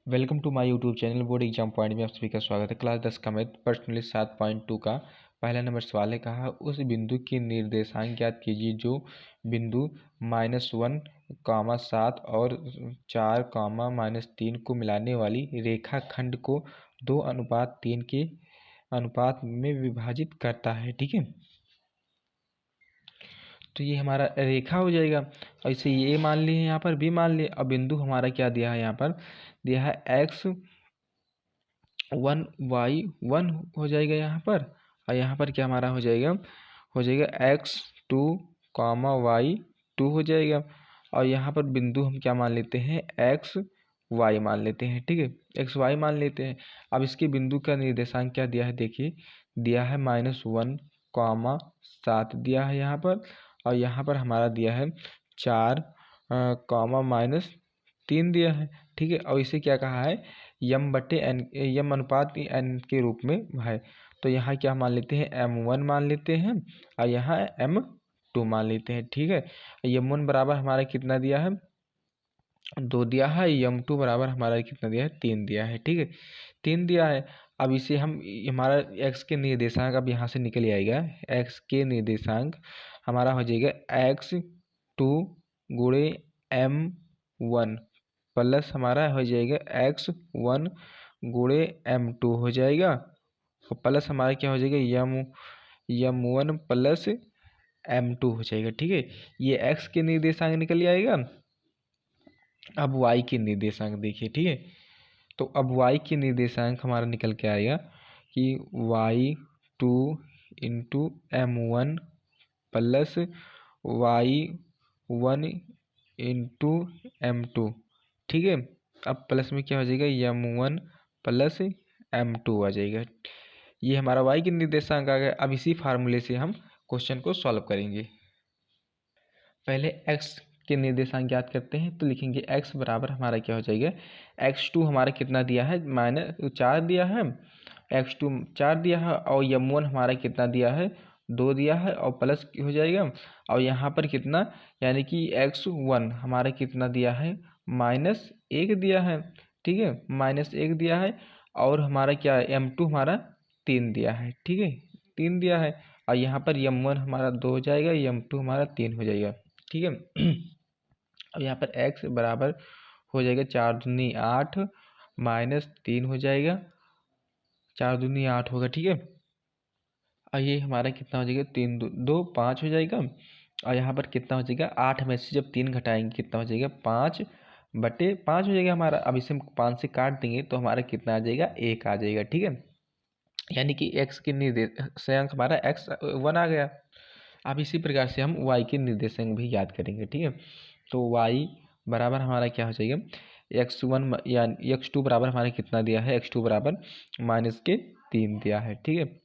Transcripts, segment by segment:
Welcome to my YouTube channel board exam point में आप सभी का स्वागत है। क्लास 10 का मैथ पर्सनली 7.2 का पहला नंबर सवाल है। कहा उस बिंदु की निर्देशांक ज्ञात कीजिए जो बिंदु -1, 7 और 4, -3 को मिलाने वाली रेखाखंड को 2:3 के अनुपात में विभाजित करता है। ठीक है, तो ये हमारा रेखा हो जाएगा। और इसे ये मान लिए, यहाँ पर भी मान लिए। अब बिंदु हमारा क्या दिया है, यहाँ पर दिया है x1 y1 हो जाएगा यहाँ पर। और यहाँ पर क्या हमारा हो जाएगा x2, y2 हो जाएगा। और यहाँ पर बिंदु हम क्या मान लेते हैं, x y मान लेते हैं। ठीक है, x y मान लेते हैं। अब इसके बिंदु का निर्देशांक क्या दिया है, देखिए दिया है -1, 7 दिया है यहाँ पर। और यहाँ पर हमारा दिया है 4, -3 दिया है। ठीक है, और इसे क्या कहा है, m/n, यम अनुपात n के रूप में है। तो यहाँ क्या मान लेते हैं, m1 मान लेते हैं और यहाँ m2 मान लेते हैं। ठीक है, m1 बराबर हमारा कितना दिया है, 2 दिया है। m2 बराबर हमारा कितना दिया है, 3 दिया है। ठीक है, 3 दिया है। अब इसे हम, हमारा x के निर्देशांक अब यहाँ से निकल आएगा। x के निर्देशांक हमारा हो जाएगा x2 गुणे m1 प्लस हमारा हो जाएगा x1 गुणे m2 हो जाएगा। प्लस हमारा क्या हो जाएगा, m1 प्लस m2 हो जाएगा। ठीक है, ये x के निर्देशांक निकल आएगा। अब y के निर्देशांक देखिए। ठीक है, तो अब y के निर्देशांक हमारा निकल के आएगा कि y2 into m1 plus y1 into m2। ठीक है, अब प्लस में क्या हो जाएगा, m1 प्लस m2 आ जाएगा। ये हमारा y के निर्देशांक आ गया। अब इसी फार्मूले से हम क्वेश्चन को सॉल्व करेंगे। पहले x के निर्देशांक ज्ञात करते हैं। तो लिखेंगे x बराबर हमारा क्या हो जाएगा, x2 हमारा कितना दिया है, -4 दिया है। x2 4 दिया है और m1 हमारा कितना दिया है, 2 दिया है और प्लस हो जाएगा। और यहाँ पर कितना, यानी कि x1 हमारा कितना दिया है, -1 दिया है। ठीक है, -1 दिया है। और हमारा क्या, m2 हमारा 3 दिया है। ठीक है, 3 दिया है। और यहाँ पर m1 हमारा 2 हो जाएगा, m2 हमारा 3 हो जाएगा। ठीक है, अब यहाँ पर x बराबर हो जाएगा 4 दूनी 8 -3 हो जाएगा, 4 दूनी 8 होगा। ठीक है, और ये हमारा कितना हो जाएगा, 3 2 5 हो जाएगा। और यहाँ पर कितना हो जाएगा, 8 में से जब 3 घटाएंगे कितना हो जाएगा, 5/5 हो जाएगा हमारा। अब इसे हम 5 से काट देंगे तो हमारा कितना आ जाएगा, 1 आ जाएगा। ठीक है, यानी कि x के निर्देशांक हमारा x1 आ गया। अब इसी प्रकार से हम y के निर्देशांक भी याद करेंगे। ठीक है, तो y बराबर हमारा क्या हो जाएगा, x1 या x2 बराबर हमारा कितना दिया है, x2 बराबर -3 दिया है। ठीक है,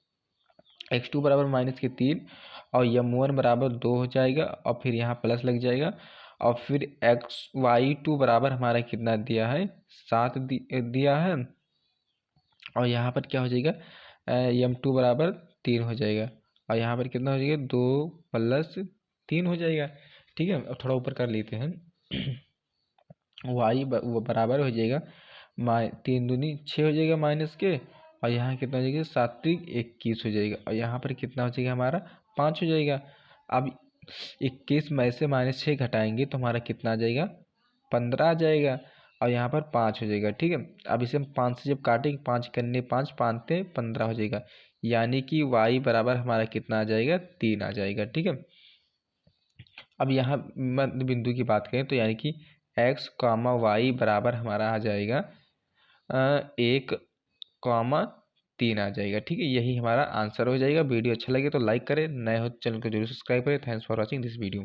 x2 बराबर -3 और m1 बराबर 2 हो जाएगा और फिर यहाँ प्लस लग जाएगा। और फिर y2 बराबर हमारा कितना दिया है, 7 दिया है। और यहाँ पर क्या हो जाएगा, m2 बराबर 3 हो जाएगा। और यहाँ पर कितना हो जाएगा, 2 + 3 हो जाएगा। ठीक है, अब थोड़ा ऊपर कर लेते हैं। y वो बराबर हो जाएगा 3 दूनी 6 हो जाएगा माइनस के। और यहाँ कितना हो जाएगा, 7 21 हो जाएगा। और यहाँ पर कितना हो जाएगा हमारा, 5 हो जाएगा। अब 21 में से -6 घटाएंगे तो हमारा कितना आ जाएगा, 15 आ जाएगा। और यहाँ पर 5 हो जाएगा। ठीक है, अब इसे हम 5 से जब काटेंगे, 5 करने 5 5 15 हो जाएगा। यानी कि y बराबर हमारा कितना आ जाएगा, 3 आ जाएगा। ठीक है, अब यहाँ मध्य बिंदु की बात करें तो यानी कि x, y बराबर हमारा आ जाएगा 1, 3 आ जाएगा। ठीक है, यही हमारा आंसर हो जाएगा। वीडियो अच्छा लगे तो लाइक करें, नए हो तो चैनल को जरूर सब्सक्राइब करें। Thanks for watching this video.